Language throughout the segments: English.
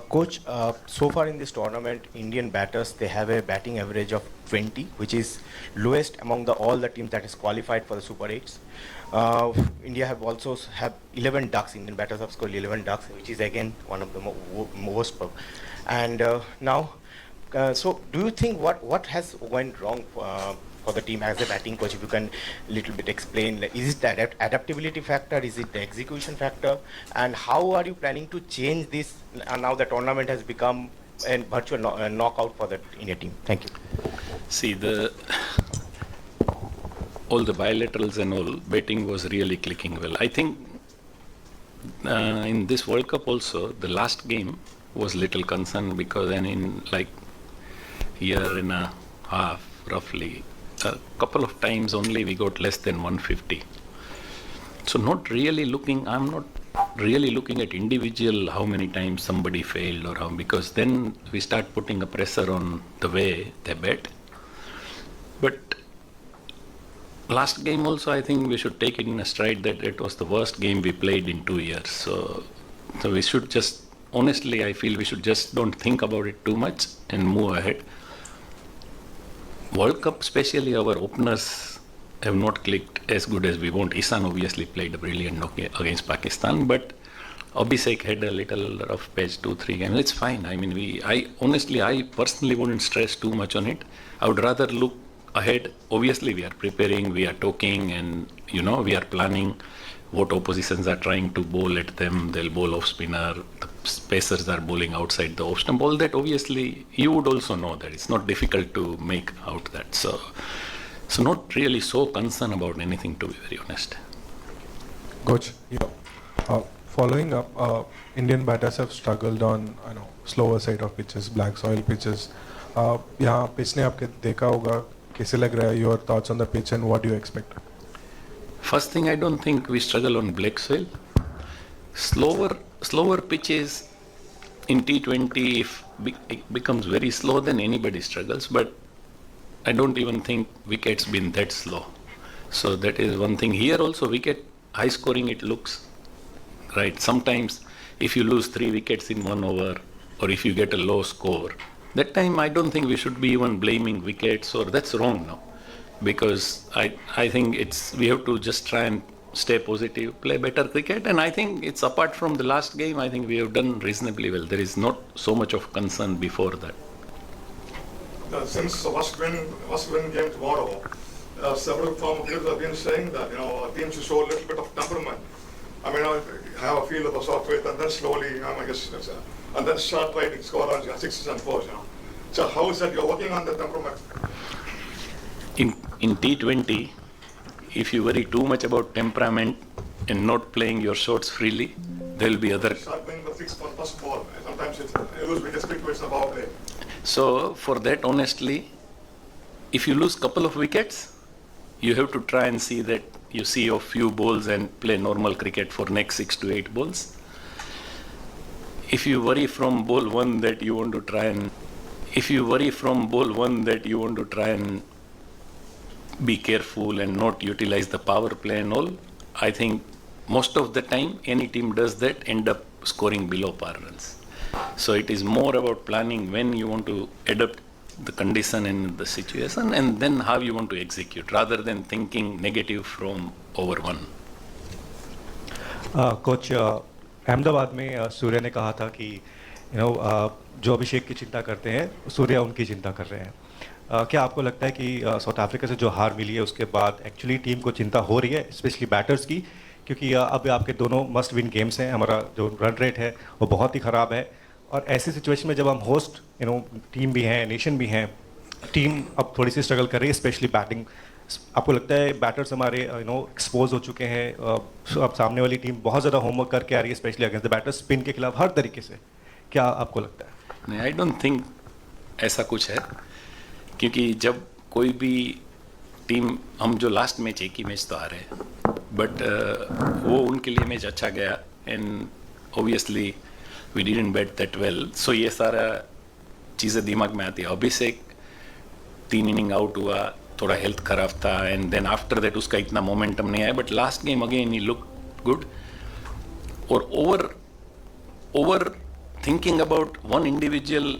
Coach, so far in this tournament, Indian batters, they have a batting average of 20, which is lowest among all the teams that is qualified for the Super 8s. India have also have 11 ducks. Indian batters have scored 11 ducks, which is again one of the most. And now, so do you think what has went wrong for the team as a batting coach? If you can little bit explain, like, is it the adaptability factor? Is it the execution factor? And how are you planning to change this now the tournament has become a virtual knockout for the India team? Thank you. See, all the bilaterals and all, batting was really clicking well. I think in this World Cup also, the last game was little concern because in like year and a half, roughly, a couple of times only we got less than 150. So I'm not really looking at individual how many times somebody failed or how, because then we start putting a pressure on the way they bat. But last game also, I think we should take it in a stride that it was the worst game we played in 2 years. So we should just, honestly, I feel we should just don't think about it too much and move ahead. World Cup, especially our openers have not clicked as good as we want. Isan obviously played a brilliant knock against Pakistan, but Abhishek had a little rough patch, 2-3 games. It's fine. I mean, I personally wouldn't stress too much on it. I would rather look ahead. Obviously, we are preparing, we are talking, and we are planning what oppositions are trying to bowl at them. They'll bowl off spinner. The pacers are bowling outside the off stump. All that, obviously, you would also know that it's not difficult to make out that. So not really so concerned about anything, to be very honest. Coach, following up, Indian batters have struggled on slower side of pitches, black soil pitches. यहाँ pitch ने आपके देखा होगा, कैसे लग रहा है? Your thoughts on the pitch and what do you expect? First thing, I don't think we struggle on black soil. Slower pitches in T20, if it becomes very slow, then anybody struggles. But I don't even think wicket's been that slow. So that is one thing. Here also, wicket high scoring, it looks right. Sometimes if you lose 3 wickets in 1 over, or if you get a low score, that time I don't think we should be even blaming wickets, or that's wrong now. Because I think we have to just try and stay positive, play better cricket, and I think it's apart from the last game, I think we have done reasonably well. There is not so much of concern before that. Since the first win game tomorrow, several former players have been saying that teams should show a little bit of temperament. I mean, have a feel of the soft faith, and then slowly, I guess, and then start trying to score on 6s and 4s. So how is that you're working on the temperament? In T20, if you worry too much about temperament and not playing your shots freely, there will be other. Start playing the 6 for first ball. Sometimes it lose with just quick about play. So for that, honestly, if you lose couple of wickets, you have to try and see that you see a few balls and play normal cricket for next 6 to 8 balls. If you worry from ball 1 that you want to try and be careful and not utilize the power play and all, I think most of the time any team does that, end up scoring below par runs. So it is more about planning when you want to adapt the condition and the situation, and then how you want to execute, rather than thinking negative from over 1. Coach Ahmedabad में सूर्य ने कहा था कि जो अभिषेक की चिंता करते हैं सूर्य उनकी चिंता कर रहे हैं. क्या आपको लगता है कि साउथ अफ्रीका से जो हार मिली है उसके बाद एक्चुअली टीम को चिंता हो रही है, स्पेशली बैटर्स की, क्योंकि अब आपके दोनों मस्ट विन गेम्स हैं, हमारा जो रन रेट है वो बहुत ही ख़राब है, और ऐसी सिचुएशन में जब हम होस्ट टीम भी हैं, नेशन भी हैं, टीम अब थोड़ी सी स्ट्रगल कर रही है, स्पेशली बैटिंग. आपको लगता है बैटर्स हमारे एक्सपोज हो चुके हैं, अब सामने वाली टीम बहुत ज़्यादा होमवर्क करके आ रही है, specially against the batters, spin के खिलाफ हर तरीके से, क्या आपको लगता है? नहीं, आई डोंट थिंक ऐसा कुछ है, क्योंकि जब कोई भी टीम, हम जो लास्ट मैच एक ही मैच तो हारे, बट वो उनके लिए मैच अच्छा गया, and obviously we didn't bat that well. So ये सारा चीज़ें दिमाग में आती है. अभिषेक 3 इनिंग आउट हुआ, थोड़ा हेल्थ खराब था, एंड देन आफ्टर दैट उसका इतना मोमेंटम नहीं आया, but last game again he look good. और over thinking about one individual,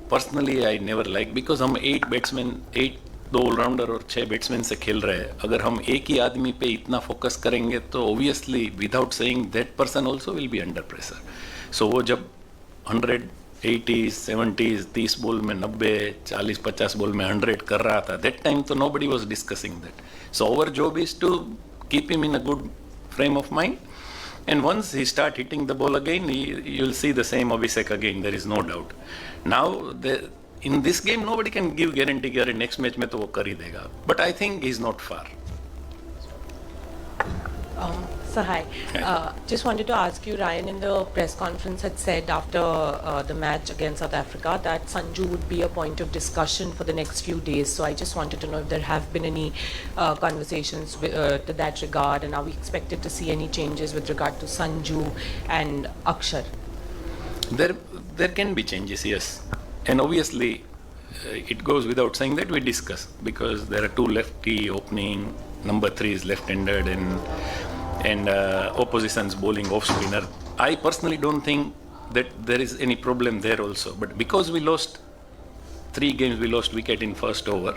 personally I never like, because हम 8 बैट्समैन 8 दो ऑलराउंडर और 6 बैट्समैन से खेल रहे हैं. अगर हम एक ही आदमी पे इतना फोकस करेंगे तो obviously without saying that person also will be under pressure. So वो जब 100 80s 70s 30 बॉल में 90 40 50 बॉल में 100 कर रहा था, दैट टाइम तो nobody was discussing that. So our job is to keep him in a good frame of mind, and once he start hitting the ball again, you'll see the same Abhishek again, there is no doubt. Now in this game nobody can give guarantee कि अरे next match में तो वो कर ही देगा, but I think he's not far. So hi, just wanted to ask you, Ryan in the press conference had said after the match against South Africa that Sanju would be a point of discussion for the next few days. So I just wanted to know if there have been any conversations to that regard, and are we expected to see any changes with regard to Sanju and Akshar? There can be changes, yes, and obviously it goes without saying that we discuss, because there are 2 lefty opening, number 3 is left-handed, and opposition's bowling off spinner. I personally don't think that there is any problem there also, but because we lost 3 games, we lost wicket in first over,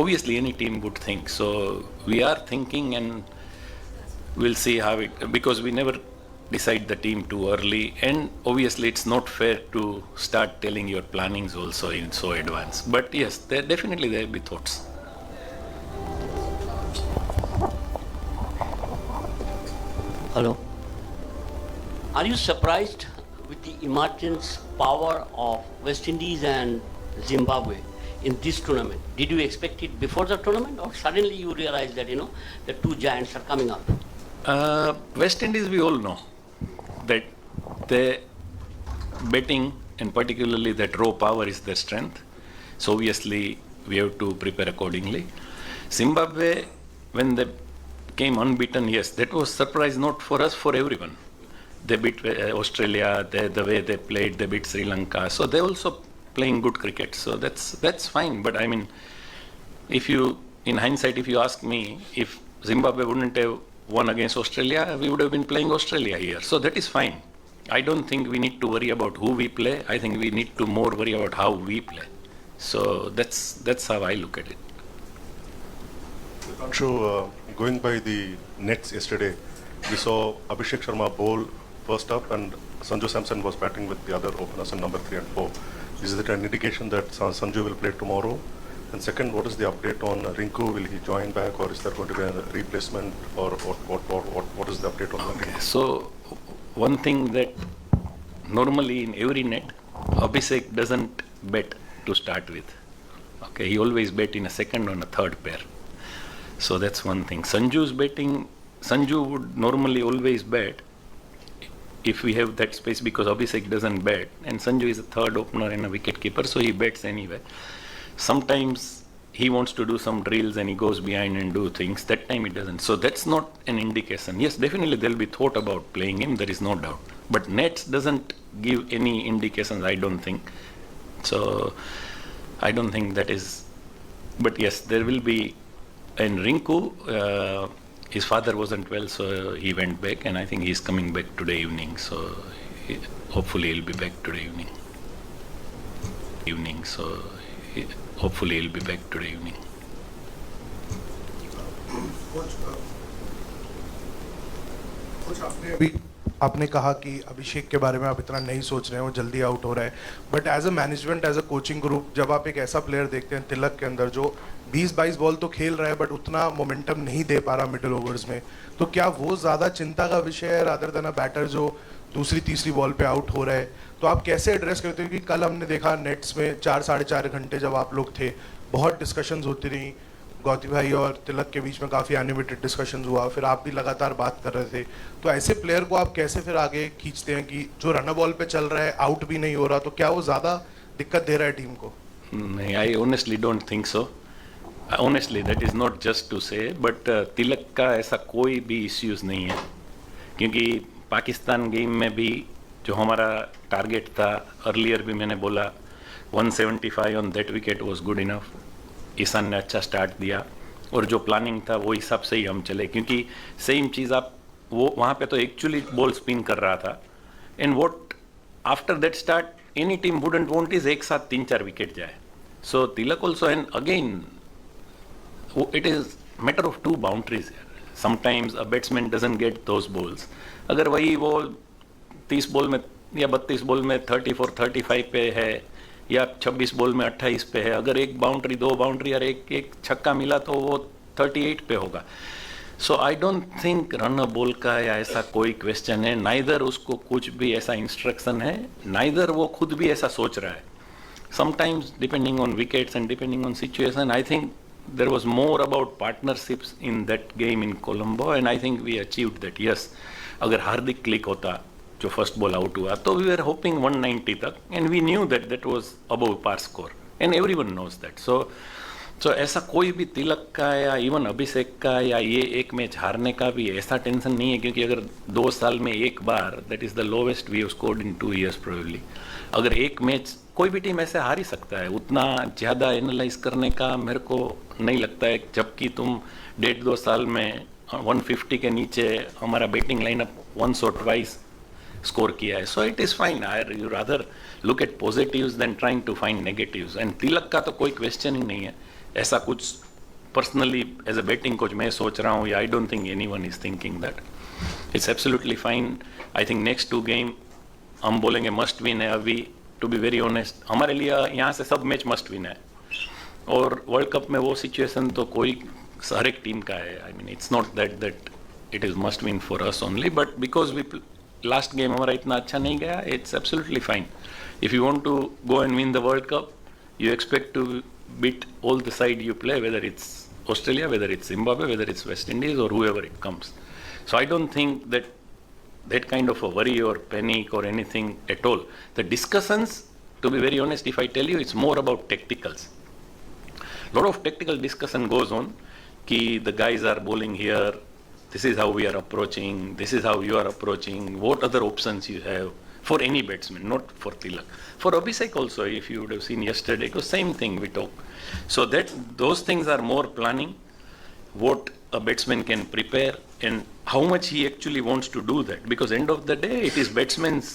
obviously any team would think. So we are thinking, and we'll see how it, because we never decide the team too early, and obviously it's not fair to start telling your plannings also in so advance. But yes, there definitely there will be thoughts. Hello. Are you surprised with the emergence power of West Indies and Zimbabwe in this tournament? Did you expect it before the tournament, or suddenly you realized that the 2 giants are coming up? West Indies, we all know that their batting, and particularly that raw power, is their strength. So obviously we have to prepare accordingly. Zimbabwe, when they came unbeaten, yes, that was surprise, not for us, for everyone. They beat Australia, the way they played, they beat Sri Lanka, so they also playing good cricket, so that's fine. But I mean, if you, in hindsight, if you ask me, if Zimbabwe wouldn't have won against Australia, we would have been playing Australia here, so that is fine. I don't think we need to worry about who we play. I think we need to more worry about how we play. So that's how I look at it. Sure, going by the nets yesterday, we saw Abhishek Sharma bowl first up, and Sanju Samson was batting with the other openers in number 3 and 4. Is it an indication that Sanju will play tomorrow? And second, what is the update on Rinku? Will he join back, or is there going to be a replacement, or what is the update on that? Okay, so one thing that normally in every net, Abhishek doesn't bat to start with. Okay, he always bat in a second or a third pair. So that's one thing. Sanju's batting, Sanju would normally always bat if we have that space, because Abhishek doesn't bat, and Sanju is a third opener and a wicket keeper, so he bats anyway. Sometimes he wants to do some drills and he goes behind and do things. That time he doesn't. So that's not an indication. Yes, definitely there will be thought about playing him, there is no doubt. But nets doesn't give any indications, I don't think. So I don't think that is. But yes, there will be. And Rinku, his father wasn't well, so he went back, and I think he's coming back today evening. So hopefully he'll be back today evening. So hopefully he'll be back today evening. आपने कहा कि अभिषेक के बारे में आप इतना नहीं सोच रहे हैं, वो जल्दी आउट हो रहा है, but as a management, as a coaching group, जब आप एक ऐसा प्लेयर देखते हैं तिलक के अंदर जो 20-22 बॉल तो खेल रहा है बट उतना मोमेंटम नहीं दे पा रहा मिडिल ओवर्स में, तो क्या वो ज़्यादा चिंता का विषय है रादर देन अ बैटर जो दूसरी तीसरी बॉल पे आउट हो रहा है? तो आप कैसे एड्रेस करते हो? क्योंकि कल हमने देखा नेट्स में 4-4.5 घंटे जब आप लोग थे, बहुत डिस्कशंस होती रही, गौती भाई और तिलक के बीच में काफ़ी एनिमेटेड डिस्कशंस हुआ, फिर आप भी लगातार बात कर रहे थे, तो ऐसे प्लेयर को आप कैसे फिर आगे खींचते हैं कि जो रन बॉल पे चल रहा है, आउट भी नहीं हो रहा, तो क्या वो ज़्यादा दिक्कत दे रहा है टीम को? नहीं, I honestly don't think so. Honestly, that is not just to say, but तिलक का ऐसा कोई भी इश्यूज नहीं है, क्योंकि पाकिस्तान गेम में भी जो हमारा टारगेट था, अर्लियर भी मैंने बोला 175 on that wicket was good enough. Ishan ने अच्छा स्टार्ट दिया, और जो प्लानिंग था वो हिसाब से ही हम चले, क्योंकि सेम चीज़ आप वो वहाँ पे तो एक्चुअली बॉल स्पिन कर रहा था, and what after that start, any team wouldn't want is एक साथ 3-4 wicket जाए. So Tilak also, and again, it is matter of 2 boundaries here. Sometimes a batsman doesn't get those balls. अगर वही वो 30 ball में या 32 बॉल में 34-35 पे है या 26 बॉल में 28 पे है, अगर एक बाउंड्री 2 बाउंड्री और एक छक्का मिला तो वो 38 पे होगा. So I don't think run a ball का या ऐसा कोई क्वेश्चन है, नाइदर उसको कुछ भी ऐसा इंस्ट्रक्शन है, नाइदर वो खुद भी ऐसा सोच रहा है. Sometimes depending on wickets and depending on situation, I think there was more about partnerships in that game in Colombo, and I think we achieved that. Yes, अगर हार्दिक क्लिक होता जो फर्स्ट बॉल आउट हुआ तो we were hoping 190 तक, and we knew that that was above par score, and everyone knows that. So ऐसा कोई भी तिलक का या इवन अभिषेक का या ये एक मैच हारने का भी ऐसा टेंशन नहीं है, क्योंकि अगर 2 साल में एक बार, that is the lowest we have scored in 2 years probably. अगर एक मैच कोई भी टीम ऐसे हार ही सकता है, उतना ज़्यादा एनालाइज करने का मेरे को नहीं लगता है. जबकि तुम 1.5-2 साल में 150 के नीचे हमारा बैटिंग लाइनअप वंस और ट्वाइस स्कोर किया है. So it is fine. I you rather look at positives than trying to find negatives. And Tilak का तो कोई क्वेश्चन ही नहीं है. ऐसा कुछ personally as a batting coach मैं सोच रहा हूँ, या I don't think anyone is thinking that. It's absolutely fine. I think next 2 game हम बोलेंगे मस्ट विन है. अभी टू बी वेरी ऑनेस्ट हमारे लिए यहाँ से सब मैच मस्ट विन है, और वर्ल्ड कप में वो सिचुएशन तो कोई हर एक टीम का है. I mean it's not that it is must win for us only, but because we last game हमारा इतना अच्छा नहीं गया, it's absolutely fine. If you want to go and win the world cup, you expect to beat all the side you play, whether it's Australia, whether it's Zimbabwe, whether it's West Indies, or whoever it comes. So I don't think that kind of a worry or panic or anything at all. The discussions, to be very honest, if I tell you, it's more about tacticals. A lot of tactical discussion goes on, ki the guys are bowling here, this is how we are approaching, this is how you are approaching, what other options you have. For any batsman, not for Tilak. For Abhishek also, if you would have seen yesterday, it was same thing we talked. So that those things are more planning, what a batsman can prepare and how much he actually wants to do that. Because end of the day, it is batsman's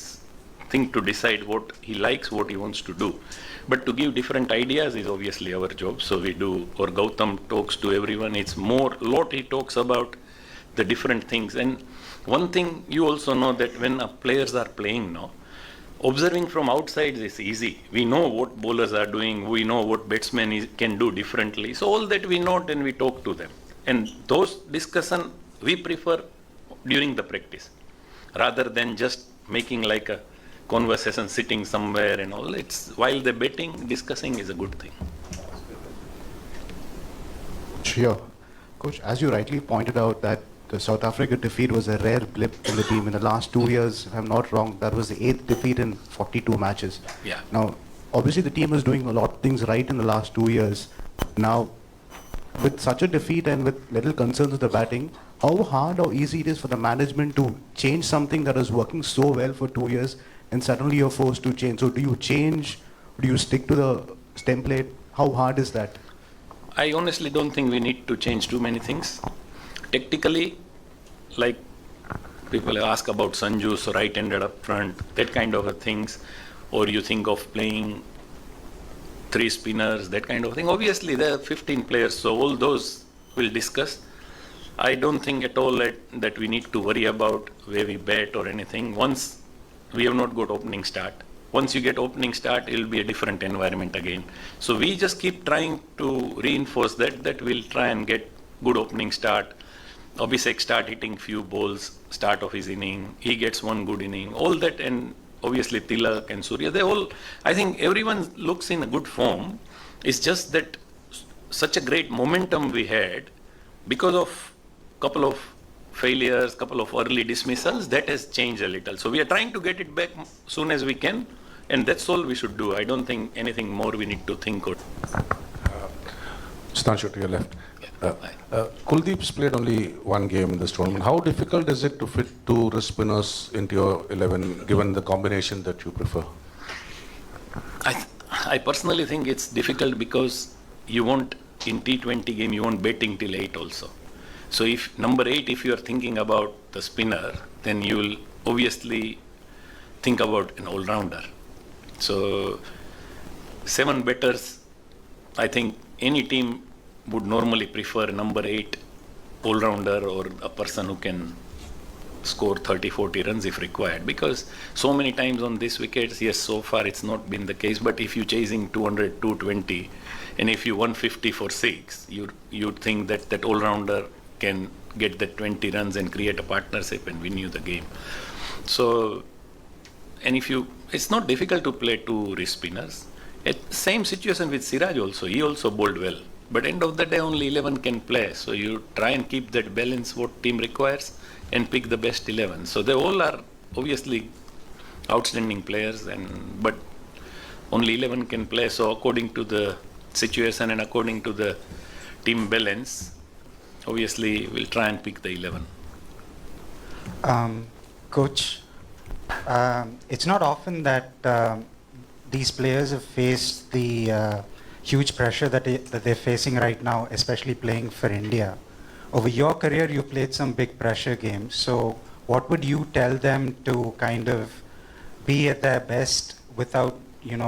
thing to decide what he likes, what he wants to do. But to give different ideas is obviously our job. So we do, or Gautam talks to everyone. It's more, lot he talks about the different things. And one thing you also know that when players are playing now, observing from outside is easy. We know what bowlers are doing, we know what batsmen can do differently. So all that we note and we talk to them. And those discussion we prefer during the practice, rather than just making like a conversation sitting somewhere and all. It's while they're batting, discussing is a good thing. Sure. Coach, as you rightly pointed out that the South Africa defeat was a rare blip in the team. In the last 2 years, if I'm not wrong, that was the 8th defeat in 42 matches. Yeah. Now, obviously the team is doing a lot of things right in the last 2 years. Now, with such a defeat and with little concerns with the batting, how hard or easy it is for the management to change something that is working so well for 2 years and suddenly you're forced to change? So do you change? Do you stick to the template? How hard is that? I honestly don't think we need to change too many things. Tactically, like people ask about Sanju, so right-handed up front, that kind of things, or you think of playing 3 spinners, that kind of thing. Obviously, there are 15 players, so all those we'll discuss. I don't think at all that we need to worry about where we bat or anything. Once we have not got opening start. Once you get opening start, it will be a different environment again. So we just keep trying to reinforce that we'll try and get good opening start. Abhishek start hitting few balls, start of his inning, he gets one good inning, all that, and obviously Tilak and Surya, they all, I think everyone looks in a good form. It's just that such a great momentum we had because of couple of failures, couple of early dismissals, that has changed a little. So we are trying to get it back soon as we can, and that's all we should do. I don't think anything more we need to think of. Sitanshu, to your left. Kuldeep's played only 1 game in this tournament. How difficult is it to fit 2 wrist spinners into your 11, given the combination that you prefer? I personally think it's difficult because you want, in T20 game, you want batting till 8 also. So if number 8, if you are thinking about the spinner, then you will obviously think about an all-rounder. So 7 batters, I think any team would normally prefer a number 8 all-rounder or a person who can score 30-40 runs if required, because so many times on these wickets, yes, so far it's not been the case, but if you're chasing 200, 220 and if you 150 for 6, you'd think that all-rounder can get the 20 runs and create a partnership and win you the game. So, and it's not difficult to play 2 wrist spinners. Same situation with Siraj also. He also bowled well. But end of the day, only 11 can play. So you try and keep that balance what team requires and pick the best 11. So they all are obviously outstanding players, but only 11 can play. So according to the situation and according to the team balance, obviously we'll try and pick the 11. Coach, it's not often that these players have faced the huge pressure that they're facing right now, especially playing for India. Over your career, you played some big pressure games. So what would you tell them to kind of be at their best without,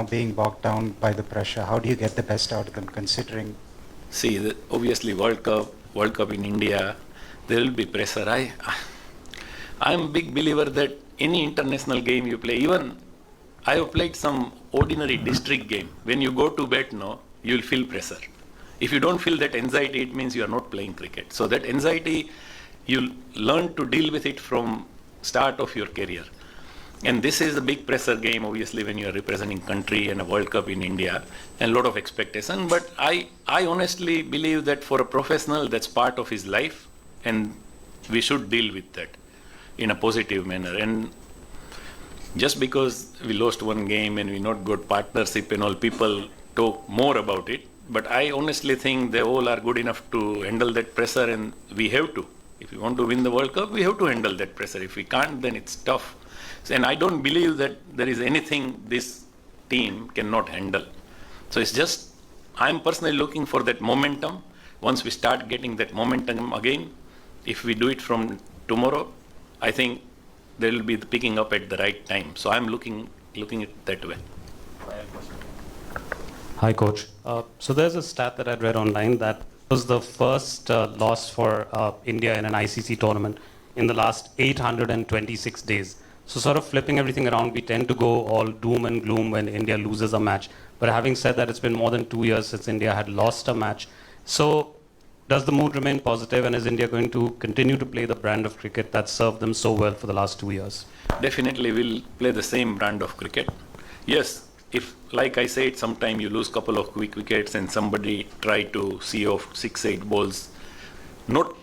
being bogged down by the pressure? How do you get the best out of them, considering? See, obviously World Cup in India, there will be pressure. I'm a big believer that any international game you play, even I have played some ordinary district game. When you go to bat now, you will feel pressure. If you don't feel that anxiety, it means you are not playing cricket. So that anxiety, you'll learn to deal with it from start of your career. And this is a big pressure game, obviously, when you are representing country and a World Cup in India, and a lot of expectation. But I honestly believe that for a professional, that's part of his life, and we should deal with that in a positive manner. And just because we lost one game and we not got partnership and all, people talk more about it. But I honestly think they all are good enough to handle that pressure, and we have to. If we want to win the World Cup, we have to handle that pressure. If we can't, then it's tough. And I don't believe that there is anything this team cannot handle. So it's just, I'm personally looking for that momentum. Once we start getting that momentum again, if we do it from tomorrow, I think they will be picking up at the right time. So I'm looking at that way. Hi, Coach. So there's a stat that I'd read online that was the first loss for India in an ICC tournament in the last 826 days. So sort of flipping everything around, we tend to go all doom and gloom when India loses a match. But having said that, it's been more than 2 years since India had lost a match. So does the mood remain positive, and is India going to continue to play the brand of cricket that served them so well for the last 2 years? Definitely we'll play the same brand of cricket. Yes, if, like I said, sometime you lose couple of quick wickets and somebody try to see off 6-8 balls, not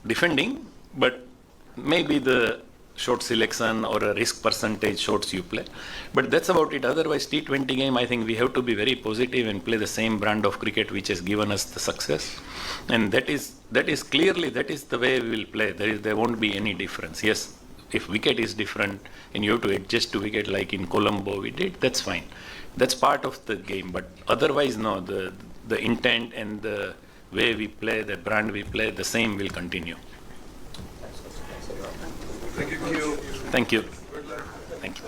defending, but maybe the short selection or a risk percentage shots you play. But that's about it. Otherwise, T20 game, I think we have to be very positive and play the same brand of cricket which has given us the success. And that is clearly, that is the way we will play. There won't be any difference. Yes, if wicket is different and you have to adjust to wicket like in Colombo we did, that's fine. That's part of the game. But otherwise, no, the intent and the way we play, the brand we play, the same will continue. Thank you. Thank you. Thank you.